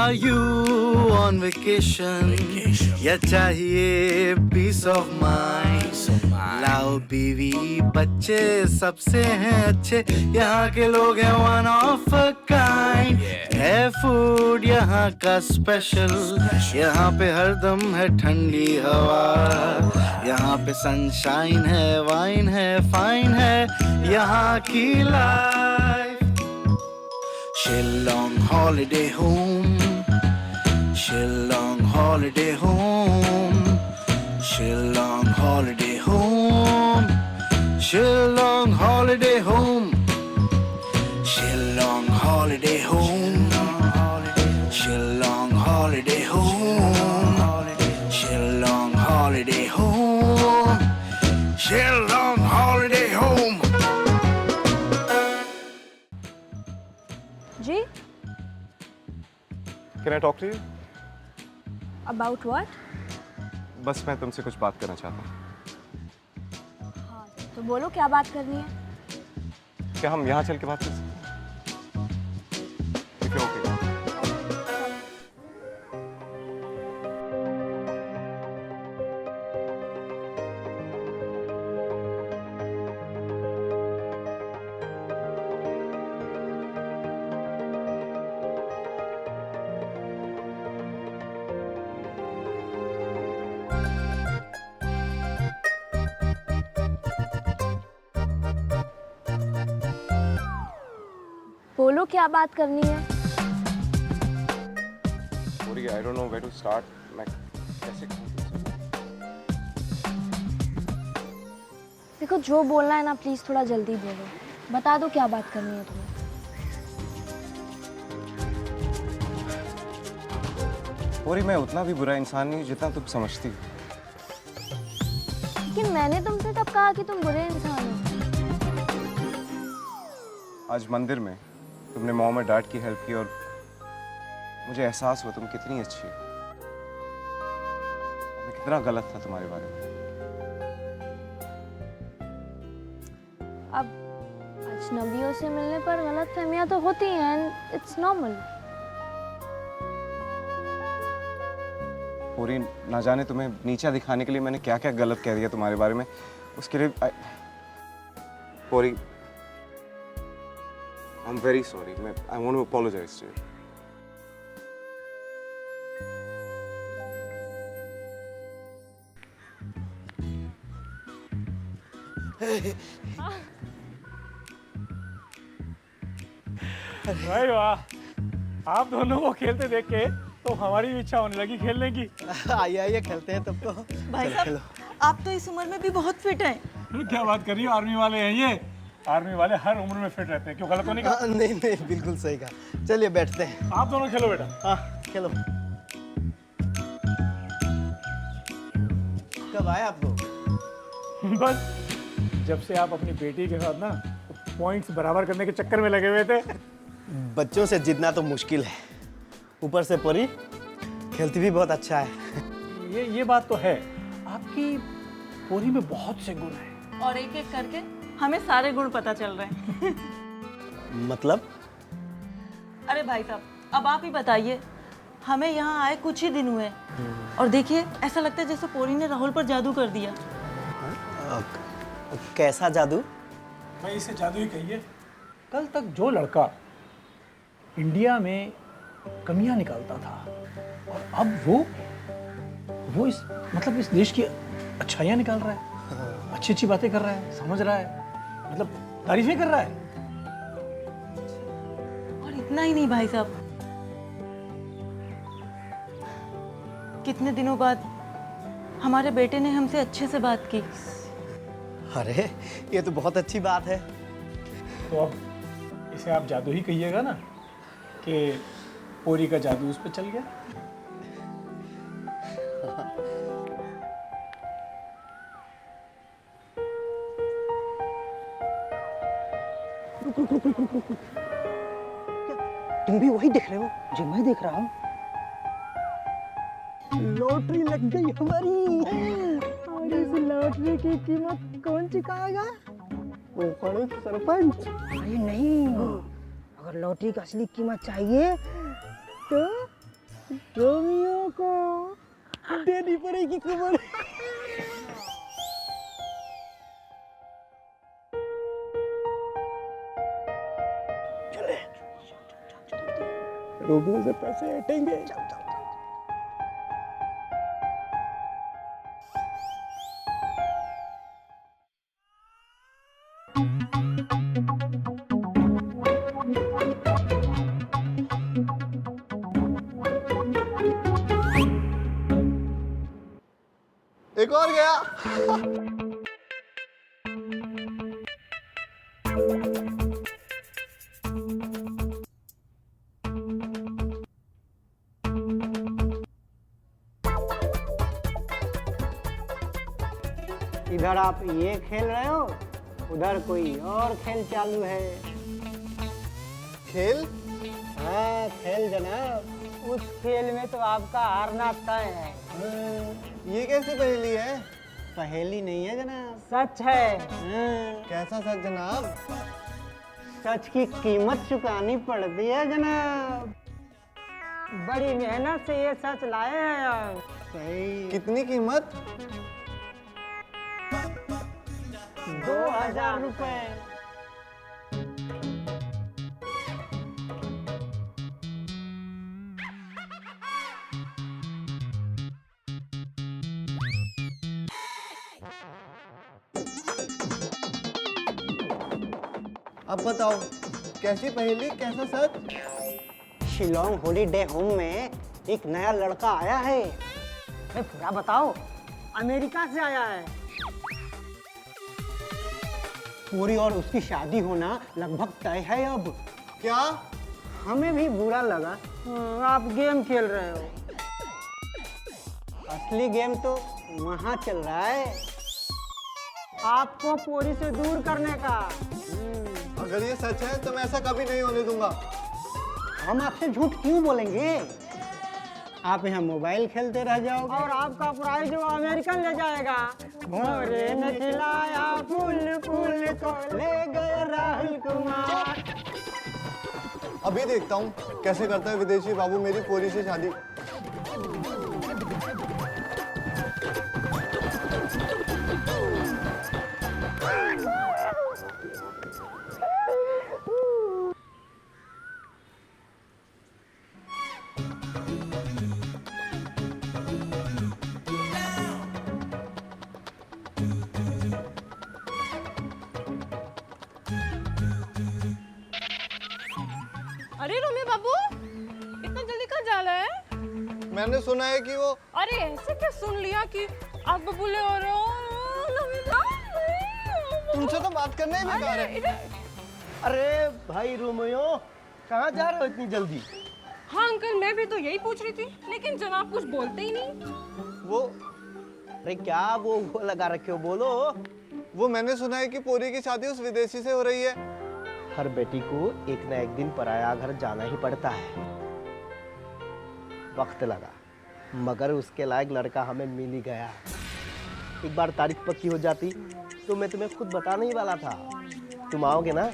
Are you on vacation? या चाहिए peace of mind? लाओ बीवी बच्चे सबसे हैं अच्छे, यहाँ के लोग हैं one of a kind. है फूड यहाँ का स्पेशल, यहाँ पे हरदम है ठंडी हवा, यहाँ पे सनशाइन है, वाइन है, फाइन है यहाँ की life. Shillong holiday home, Shillong holiday home, Shillong holiday home, Shillong holiday home, Shillong holiday home, Shillong holiday home, Shillong holiday home, Shillong holiday home. जी Can I talk to you? About what? बस मैं तुमसे कुछ बात करना चाहता हूँ. हाँ तो बोलो क्या बात करनी है. क्या हम यहाँ चल के बात कर सकते हैं? If you're okay. बोलो क्या बात करनी है. Sorry, I don't know where to start. मैं कैसे कहूँ? देखो जो बोलना है ना प्लीज थोड़ा जल्दी बोलो. बता दो क्या बात करनी है तुम्हें. पूरी मैं उतना भी बुरा इंसान नहीं जितना तुम समझती हो. लेकिन मैंने तुमसे कब कहा कि तुम बुरे इंसान हो. आज मंदिर में तुमने मॉम और डैड की हेल्प की और मुझे एहसास हुआ तुम कितनी अच्छी हो. मैं कितना गलत था तुम्हारे बारे में. अब अजनबियों से मिलने पर गलतफहमियां तो होती हैं एंड इट्स नॉर्मल. पूरी ना जाने तुम्हें नीचा दिखाने के लिए मैंने क्या क्या गलत कह दिया तुम्हारे बारे में. उसके लिए पूरी I'm very sorry. I want to apologize to you. भाई वाह, आप दोनों को खेलते देख के तो हमारी भी इच्छा होने लगी खेलने की. आइए आइए खेलते हैं तब तो. भाई साहब आप तो इस उम्र में भी बहुत फिट हैं. क्या बात कर रही हो, आर्मी वाले हैं ये. आर्मी वाले हर उम्र में फिट रहते हैं. क्यों, गलत तो नहीं कहा? नहीं नहीं बिल्कुल सही कहा. चलिए बैठते हैं. आप दोनों खेलो बेटा. हाँ खेलो. कब आए आप लोग? बस जब से आप अपनी बेटी के साथ ना पॉइंट्स बराबर करने के चक्कर में लगे हुए थे. बच्चों से जितना तो मुश्किल है, ऊपर से परी खेलती भी बहुत अच्छा है. ये बात तो है. आपकी पोरी में बहुत से गुण हैं. और एक एक करके हमें सारे गुण पता चल रहे हैं. मतलब? अरे भाई साहब अब आप ही बताइए. हमें यहाँ आए कुछ ही दिन हुए और देखिए ऐसा लगता है जैसे पोरी ने राहुल पर जादू कर दिया. कैसा जादू? भाई इसे जादू ही कहिए. कल तक जो लड़का इंडिया में कमियां निकालता था और अब वो इस इस देश की अच्छाइयां निकाल रहा है. अच्छी अच्छी बातें कर रहा है, समझ रहा है, मतलब तारीफें कर रहा है. और इतना ही नहीं भाई साहब, कितने दिनों बाद हमारे बेटे ने हमसे अच्छे से बात की. अरे ये तो बहुत अच्छी बात है. तो अब इसे आप जादू ही कहिएगा ना कि पोरी का जादू उस पर चल गया. तुम भी वही देख रहे हो जो मैं देख रहा हूँ. लॉटरी लग गई हमारी. और इस लॉटरी की कीमत कौन चुकाएगा? वो सरपंच. अरे नहीं, अगर लॉटरी का असली कीमत चाहिए तो रोमियो को देनी पड़ेगी कमर। चले, रोमियो से पैसे हटेंगे। एक और गया। इधर आप ये खेल रहे हो, उधर कोई और खेल चालू है। खेल? हाँ खेल जनाब, उस खेल में तो आपका हारना तय है। ये कैसे पहेली है? पहेली नहीं है जनाब, सच है। कैसा सच जनाब? सच की कीमत चुकानी पड़ती है जनाब। बड़ी मेहनत से ये सच लाए हैं आप। सही। कितनी कीमत? 2000 रुपए। अब बताओ, कैसी पहेली, कैसा सच? शिलोंग हॉलीडे होम में एक नया लड़का आया है। अरे पूरा बताओ। अमेरिका से आया है। पूरी और उसकी शादी होना लगभग तय है अब। क्या? हमें भी बुरा लगा। आप गेम खेल रहे हो। असली गेम तो वहाँ चल रहा है, आपको पूरी से दूर करने का। अगर ये सच है तो मैं ऐसा कभी नहीं होने दूंगा। हम आपसे झूठ क्यों बोलेंगे? आप यहाँ मोबाइल खेलते रह जाओगे और आपका प्राइज वो अमेरिकन ले जाएगा। भोरे ने खिलाया फूल फूल को ले गए राहुल कुमार। अभी देखता हूँ कैसे करता है विदेशी बाबू मेरी पोरी से शादी। अरे रोमियो बाबू, इतना जल्दी कहाँ जा रहा है? मैंने सुना है कि वो। अरे ऐसे क्या सुन लिया कि आप बबूले हो रहे हो? तुमसे तो बात करना ही बेकार है। अरे भाई रोमियो, कहाँ जा रहे हो इतनी जल्दी? हाँ अंकल, मैं भी तो यही पूछ रही थी, लेकिन जनाब कुछ बोलते ही नहीं। वो अरे क्या वो लगा रखे हो, बोलो। वो मैंने सुना है कि पोरी की शादी उस विदेशी से हो रही है। हर बेटी को एक न एक दिन पराया घर जाना ही पड़ता है। वक्त लगा, मगर उसके लायक लड़का हमें मिल ही गया। एक बार तारीख पक्की हो जाती तो मैं तुम्हें खुद बताने ही वाला था। तुम आओगे ना?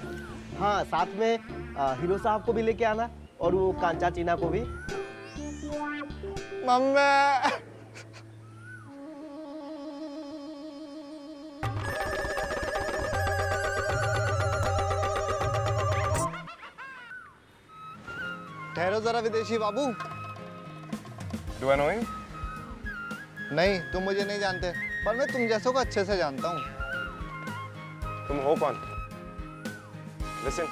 हाँ, साथ में हीरो साहब को भी लेके आना और वो कांचा चीना को भी। मम्मी। ठहरो जरा विदेशी बाबू। Do I know him? नहीं, तुम मुझे नहीं जानते, पर मैं तुम जैसों को अच्छे से जानता हूँ। तुम हो कौन? Listen,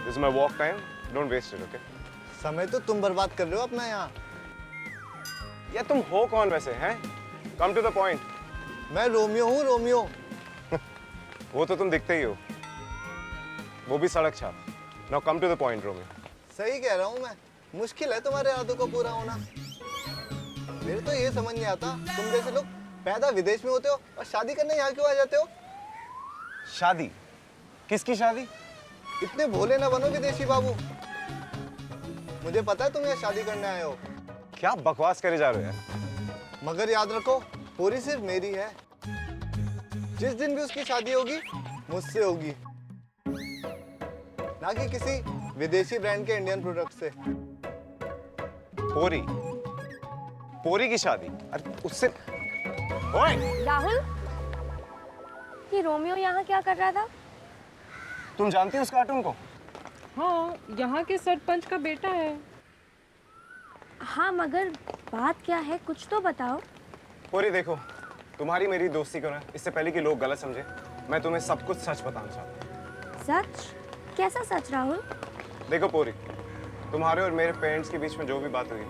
this is my walk time. Don't waste it, okay? समय तो तुम बर्बाद कर रहे हो अपना यहाँ। या तुम हो कौन वैसे हैं? Come to the point. मैं रोमियो हूँ, रोमियो। वो तो तुम दिखते ही हो। वो भी सड़क छाप। Now come to the point, Romeo. सही कह रहा हूँ मैं। मुश्किल है तुम्हारे इरादों को पूरा होना। मेरे तो ये समझ नहीं आता, तुम जैसे लोग पैदा विदेश में होते हो और शादी करने यहाँ क्यों आ जाते हो? शादी? किसकी शादी? इतने भोले ना बनो विदेशी बाबू। मुझे पता है तुम यहाँ शादी करने आए हो, क्या बकवास करे जा रहे हो यार? मगर याद रखो, पूरी सिर्फ मेरी है। जिस दिन भी उसकी शादी होगी, मुझसे होगी, ना कि किसी विदेशी ब्रांड के इंडियन प्रोडक्ट से। पोरी, पोरी की शादी, अरे उससे। ओए, राहुल, ये रोमियो यहाँ क्या कर रहा था? तुम जानती हो उस कार्टून को? हाँ, यहाँ के सरपंच का बेटा है। हाँ, मगर बात क्या है, कुछ तो बताओ। पोरी देखो, तुम्हारी मेरी दोस्ती को ना, इससे पहले कि लोग गलत समझे, मैं तुम्हें सब कुछ सच बताना चाहता हूँ। सच? कैसा सच राहुल? देखो पोरी, तुम्हारे और मेरे पेरेंट्स के बीच में जो भी बात हुई,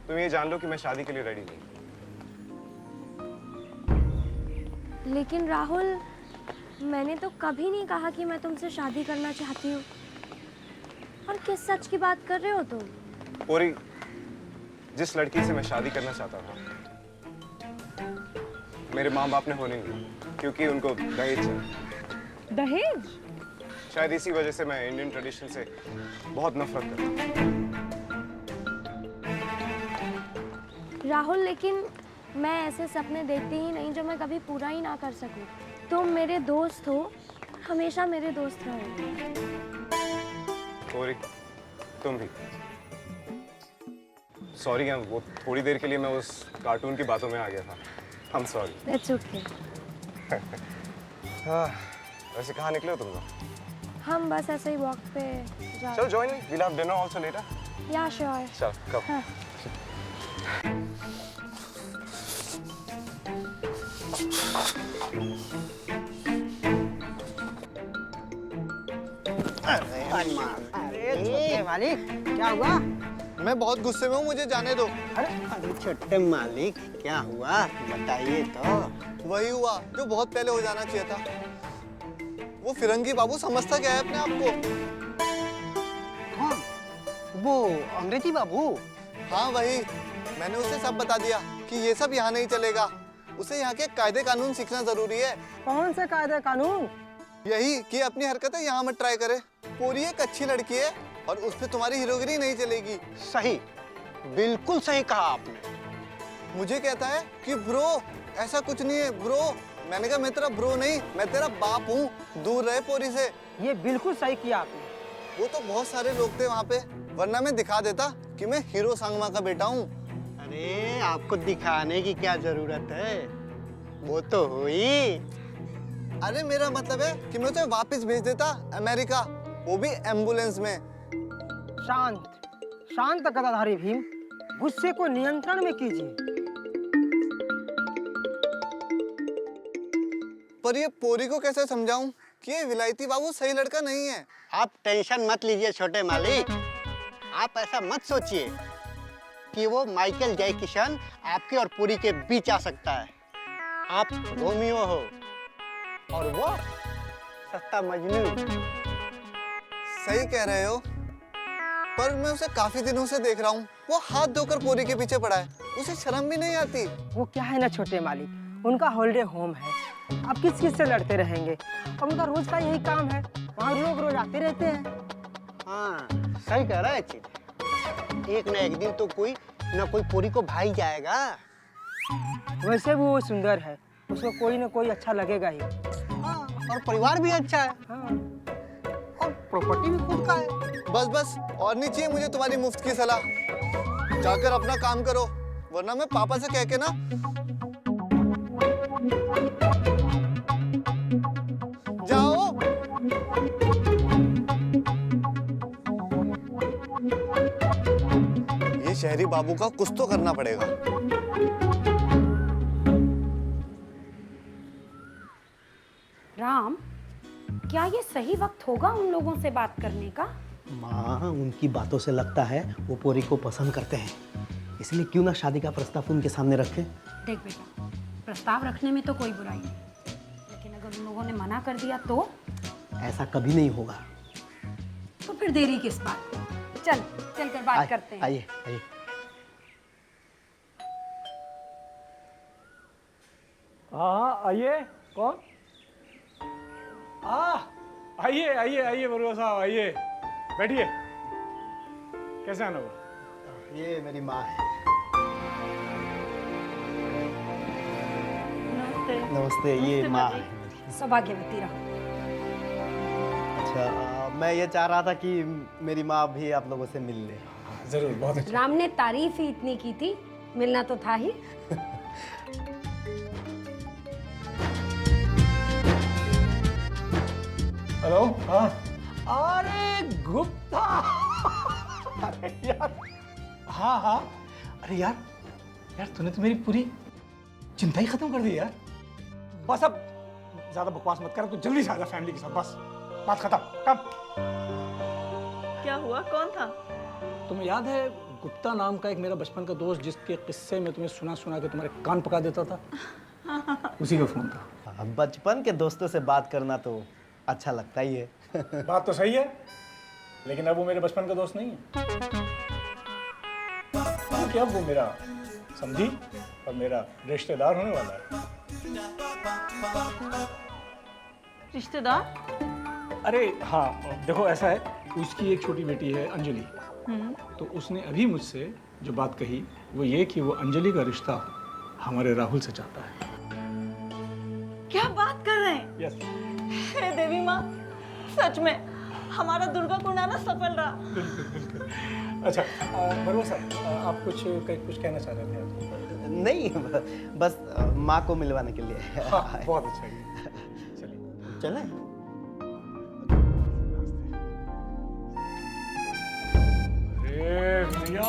तुम ये जान लो कि मैं शादी के लिए रेडी नहीं। लेकिन राहुल, मैंने तो कभी नहीं कहा कि मैं तुमसे शादी करना चाहती हूँ। और किस सच की बात कर रहे हो तुम? पोरी, जिस लड़की से मैं शादी करना चाहता था, मेरे माँ बाप ने होने नहीं दिया, क्योंकि उनको दहेज चाहिए। दहेज? शायद इसी वजह से मैं इंडियन ट्रेडिशन से बहुत नफरत करता हूँ। राहुल, लेकिन मैं ऐसे सपने देखती ही नहीं जो मैं कभी पूरा ही ना कर सकूं। तुम मेरे दोस्त हो, हमेशा मेरे दोस्त रहोगे। पोरी, तुम भी। सॉरी, वो थोड़ी देर के लिए मैं उस कार्टून की बातों में आ गया था। I'm sorry. That's okay. हाँ, वैसे कहाँ निकले हो तुम लोग? हम बस ऐसे ही वॉक पे जा। चलो join me. We'll have dinner also later. Yeah, sure. चल, कब? हाँ। अरे छोटे मालिक, क्या हुआ? मैं बहुत गुस्से में हूँ, मुझे जाने दो। अरे छोटे मालिक, क्या हुआ? बताइए तो। वही हुआ जो बहुत पहले हो जाना चाहिए था। वो फिरंगी बाबू समझता क्या है अपने आप को? कौन? वो अंग्रेजी बाबू? हाँ वही। मैंने उसे सब बता दिया कि ये सब यहाँ नहीं चलेगा। उसे यहाँ के कायदे कानून सीखना जरूरी है। कौन से कायदे कानून? यही कि अपनी हरकतें यहाँ मत ट्राई करे। पूरी एक अच्छी लड़की है और उस पे तुम्हारी हीरोगिरी नहीं चलेगी। सही, बिल्कुल सही कहा आपने। मुझे कहता है कि ब्रो ऐसा कुछ नहीं है ब्रो। मैंने कहा मैं तेरा ब्रो नहीं, मैं तेरा बाप हूँ। दूर रहे पोरी से। ये बिल्कुल सही किया आपने। वो तो बहुत सारे लोग थे वहाँ पे, वरना मैं दिखा देता कि मैं हीरो सांगमा का बेटा हूँ। अरे आपको दिखाने की क्या जरूरत है, वो तो हुई। अरे मेरा मतलब है कि मैं उसे वापस भेज देता अमेरिका, वो भी एम्बुलेंस में। शांत शांत गदाधारी भीम, गुस्से को नियंत्रण में कीजिए। पर ये पोरी को कैसे समझाऊं कि ये विलायती बाबू सही लड़का नहीं है? आप टेंशन मत लीजिए छोटे मालिक। आप ऐसा मत सोचिए कि वो माइकल जय किशन आपके और पूरी के बीच आ सकता है। आप रोमियो हो और वो सस्ता मजनू। सही कह रहे हो, पर मैं उसे काफी दिनों से देख रहा हूँ। वो हाथ धोकर पोरी के पीछे पड़ा है, उसे शर्म भी नहीं आती। वो क्या है ना छोटे मालिक, उनका हॉलिडे होम है। आप किस किस से लड़ते रहेंगे, और उनका रोज का यही काम है। वहाँ लोग रोज आते रहते हैं। हाँ सही कह रहा है चित। एक न एक दिन तो कोई न कोई पूरी को भाई जाएगा। वैसे भी वो सुंदर है, उसको कोई न कोई अच्छा लगेगा ही। हाँ, और परिवार भी अच्छा है। हाँ, और प्रॉपर्टी भी खुद का है। बस बस, और नहीं चाहिए मुझे तुम्हारी मुफ्त की सलाह। जाकर अपना काम करो, वरना मैं पापा से कह के ना। जाओ। ये शहरी बाबू का कुछ तो करना पड़ेगा। राम, क्या ये सही वक्त होगा उन लोगों से बात करने का? माँ, उनकी बातों से लगता है वो पोरी को पसंद करते हैं, इसलिए क्यों ना शादी का प्रस्ताव उनके सामने रखें। देख बेटा, प्रस्ताव रखने में तो कोई बुराई नहीं, लेकिन अगर उन लोगों ने मना कर दिया तो? ऐसा कभी नहीं होगा। तो फिर देरी किस बात की? चल कर बात करते हैं। आइए आइए। हाँ आइए। कौन? आइए आइए आइए बरुआ साहब, आइए बैठिए। कैसे आना हुआ? ये मेरी माँ है। नमस्ते। नमस्ते, ये माँ है। सौभाग्यवती रहो। अच्छा, मैं ये चाह रहा था कि मेरी माँ भी आप लोगों से मिल ले। जरूर, बहुत अच्छा। राम ने तारीफ ही इतनी की थी, मिलना तो था ही। हेलो, हाँ। अरे गुप्ता, अरे यार, हाँ हाँ, अरे यार, यार तूने तो मेरी पूरी चिंता ही खत्म कर दी यार। बस अब ज्यादा बकवास मत कर, तू जल्दी से आजा फैमिली के साथ, बस बात खत्म। कब? क्या हुआ, कौन था? तुम्हें याद है गुप्ता नाम का एक मेरा बचपन का दोस्त जिसके किस्से में तुम्हें सुना सुना के तुम्हारे कान पका देता था? उसी का फोन था। बचपन के दोस्तों से बात करना तो अच्छा लगता ही है। बात तो सही है, लेकिन अब वो मेरे बचपन का दोस्त नहीं है, क्योंकि अब वो मेरा समझी और मेरा रिश्तेदार होने वाला है। रिश्तेदार? अरे हाँ, देखो ऐसा है, उसकी एक छोटी बेटी है अंजलि, तो उसने अभी मुझसे जो बात कही वो ये कि वो अंजलि का रिश्ता हमारे राहुल से चाहता है। क्या बात कर रहे हैं? यस। हे देवी माँ, सच में हमारा दुर्गा कुंडाना सफल रहा। अच्छा मरवा साहब, आप कुछ कहना चाह रहे थे? नहीं, बस माँ को मिलवाने के लिए। हाँ, बहुत अच्छा किया। चलिए चले। अरे भैया,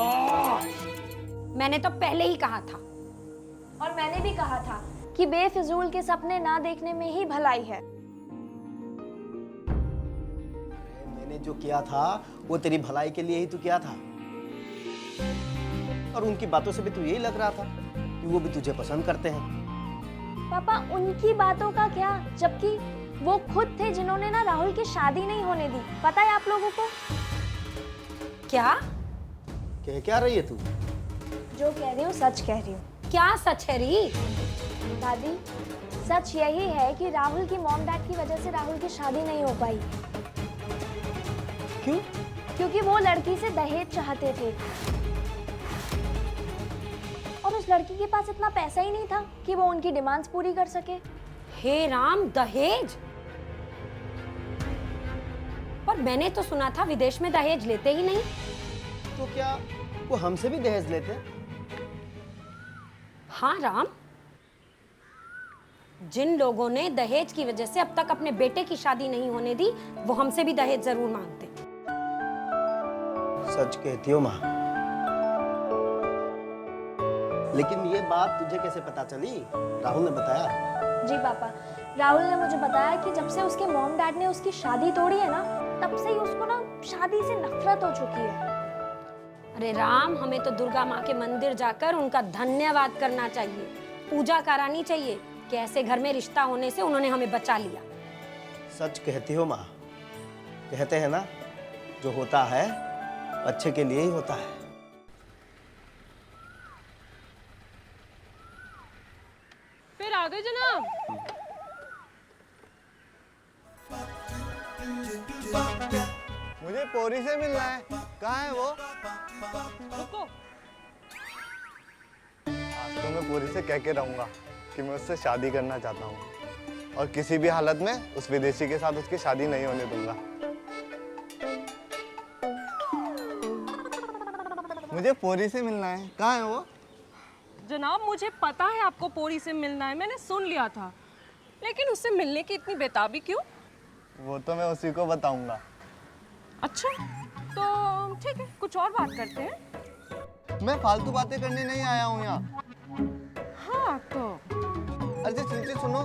मैंने तो पहले ही कहा था। और मैंने भी कहा था कि बेफिजूल के सपने ना देखने में ही भलाई है। मैंने जो किया था वो तेरी भलाई के लिए ही तो किया था, और उनकी बातों से भी तो यही लग रहा था कि वो भी तुझे पसंद करते हैं। पापा उनकी बातों का क्या, जबकि वो खुद थे जिन्होंने ना राहुल की शादी नहीं होने दी। पता है आप लोगों को? क्या कह क्या रही है तू? जो कह रही हूँ सच कह रही हूँ। क्या सच है री? दादी, सच यही है कि राहुल की मॉम डैड की वजह से राहुल की शादी नहीं हो पाई। क्यों? क्योंकि वो लड़की से दहेज चाहते थे, और उस लड़की के पास इतना पैसा ही नहीं था कि वो उनकी डिमांड्स पूरी कर सके। हे राम, दहेज? पर मैंने तो सुना था विदेश में दहेज लेते ही नहीं। तो क्या वो हमसे भी दहेज लेते? हाँ राम, जिन लोगों ने दहेज की वजह से अब तक अपने बेटे की शादी नहीं होने दी, वो हमसे भी दहेज जरूर मांगते। सच कहती हो माँ, लेकिन ये बात तुझे कैसे पता चली? राहुल ने बताया? जी पापा, राहुल ने मुझे बताया कि जब से उसके मॉम डैड ने उसकी शादी तोड़ी है ना, तब से ही उसको ना शादी से नफरत हो चुकी है। अरे राम, हमें तो दुर्गा माँ के मंदिर जाकर उनका धन्यवाद करना चाहिए, पूजा करानी चाहिए कि ऐसे घर में रिश्ता होने से उन्होंने हमें बचा लिया। सच कहती हो माँ, कहते हैं ना, जो होता है अच्छे के लिए ही होता है। फिर आ गए जनाब। मुझे पोरी से मिलना है, कहाँ है वो? रुको, आज तो मैं पोरी से कह के रहूंगा कि मैं उससे शादी करना चाहता हूँ, और किसी भी हालत में उस विदेशी के साथ उसकी शादी नहीं होने दूंगा। मुझे पोरी से मिलना है, कहाँ है वो? जनाब मुझे पता है आपको पोरी से मिलना है, मैंने सुन लिया था, लेकिन उससे मिलने की इतनी बेताबी क्यों? वो तो मैं उसी को बताऊंगा। अच्छा, तो ठीक है, कुछ और बात करते हैं। मैं फालतू बातें करने नहीं आया हूँ यहाँ। हाँ तो अरे चिलची सुनो।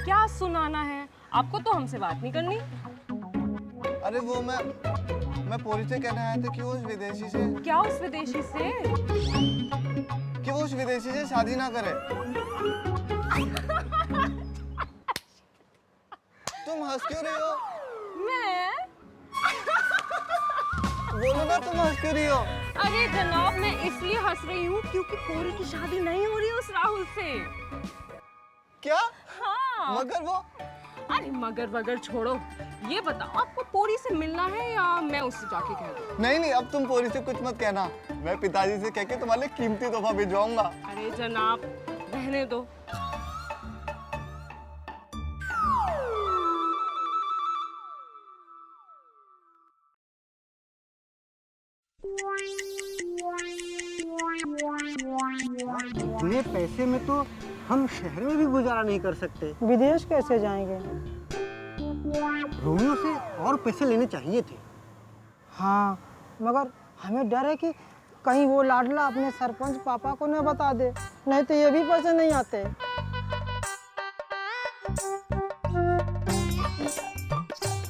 क्या सुनाना है आपको? तो हमसे बात नहीं करनी। अरे वो मैं पोरी से कहने आया था कि वो उस विदेशी से क्या उस विदेशी से? कि वो उस विदेशी से शादी ना करे। तुम हंस क्यों रही हो? मैं? बोलो ना, तुम हंस क्यों रही हो? अरे जनाब, मैं इसलिए हंस रही हूँ क्योंकि पोरी की शादी नहीं हो रही है उस राहुल से। क्या? हाँ। मगर वो अरे मगर वगर छोड़ो, ये बताओ आपको पोरी से मिलना है या मैं उससे जाके कह दूँ? नहीं, अब तुम पोरी से कुछ मत कहना। मैं पिताजी से कह के तुम्हारे लिए कीमती तोहफा भिजवाऊंगा। अरे जनाब रहने दो, इतने पैसे में तो हम शहर में भी गुजारा नहीं कर सकते, विदेश कैसे जाएंगे? रोमियो से और पैसे लेने चाहिए थे। हाँ, मगर हमें डर है कि कहीं वो लाडला अपने सरपंच पापा को न बता दे, नहीं तो ये भी पैसे नहीं आते।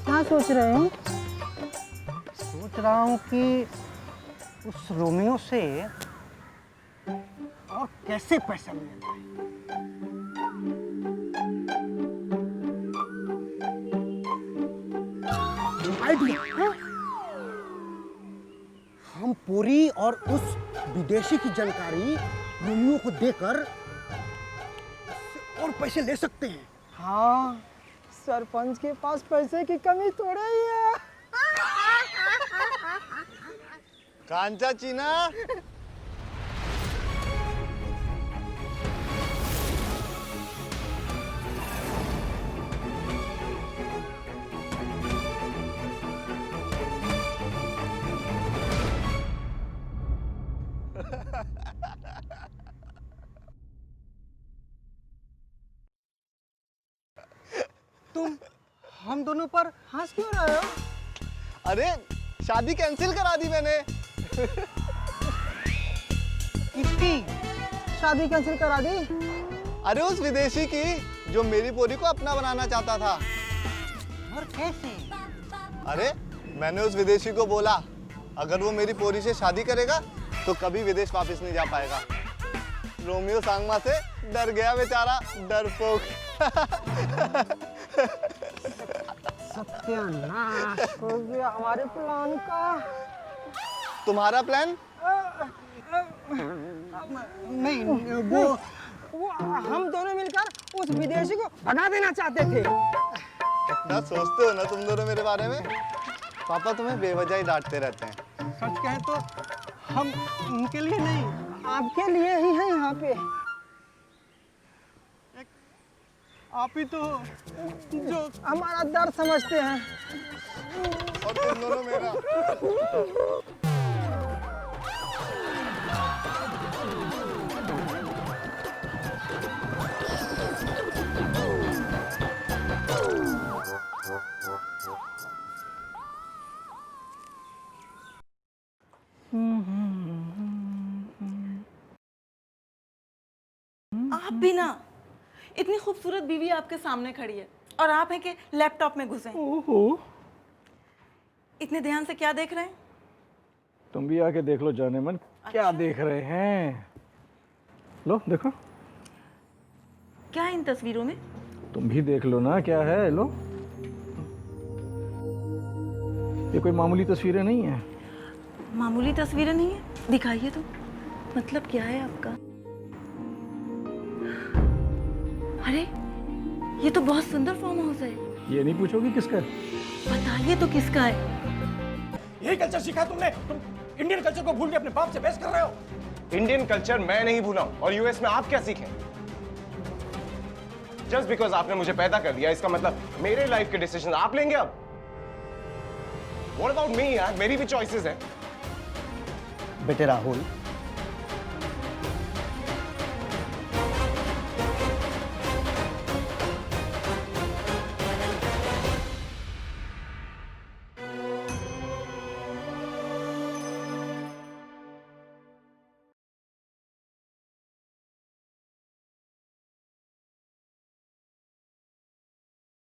क्या सोच रहे हैं? सोच रहा हूँ कि उस रोमियो से और कैसे पैसा मिल जाए। आइडिया, हाँ? हम पूरी और उस विदेशी की जानकारी रोमियो को देकर उससे और पैसे ले सकते हैं। हाँ, सरपंच के पास पैसे की कमी थोड़ी ही है। कांचा चीना, तुम हम दोनों पर हंस क्यों रहे हो? अरे शादी कैंसिल करा दी मैंने। किसकी शादी कैंसिल करा दी? अरे उस विदेशी की जो मेरी पोरी को अपना बनाना चाहता था। और कैसे? अरे मैंने उस विदेशी को बोला अगर वो मेरी पोरी से शादी करेगा तो कभी विदेश वापस नहीं जा पाएगा। रोमियो सांगमा से डर गया बेचारा, डरपोक। सत्यानाश हो गया हमारे प्लान का। तुम्हारा प्लान? नहीं, वो हम दोनों मिलकर उस विदेशी को भगा देना चाहते थे। इतना सोचते हो ना तुम दोनों मेरे बारे में? पापा तुम्हें बेवजह ही डांटते रहते हैं। सच कहें तो हम उनके लिए नहीं, आपके लिए ही हैं यहाँ पे। आप ही तो जो हमारा दर्द समझते हैं। और तुम दोनों मेरा। आप भी ना, इतनी खूबसूरत बीवी आपके सामने खड़ी है और आप हैं कि लैपटॉप में घुसे। ओहो, इतने ध्यान से क्या देख रहे हैं? तुम भी आके देख लो जाने मन, क्या देख रहे हैं। लो देखो, क्या है इन तस्वीरों में? तुम भी देख लो ना क्या है। लो, ये कोई मामूली तस्वीरें नहीं है। मामूली तस्वीरें नहीं है? दिखाइए तो, मतलब क्या है आपका? अरे ये तो बहुत सुंदर फार्म हाउस है। ये नहीं पूछोगी किसका है? बताइए तो किसका है? यही कल्चर सीखा तुमने? तुम इंडियन कल्चर को भूल के अपने बाप से बहस कर रहे हो। इंडियन कल्चर मैं नहीं भूला हूं, और यूएस में आप क्या सीखें? जस्ट बिकॉज आपने मुझे पैदा कर दिया इसका मतलब मेरे लाइफ के डिसीजन आप लेंगे अब? व्हाट अबाउट मी यार, मेरी भी चॉइसेस हैं। बेटे राहुल,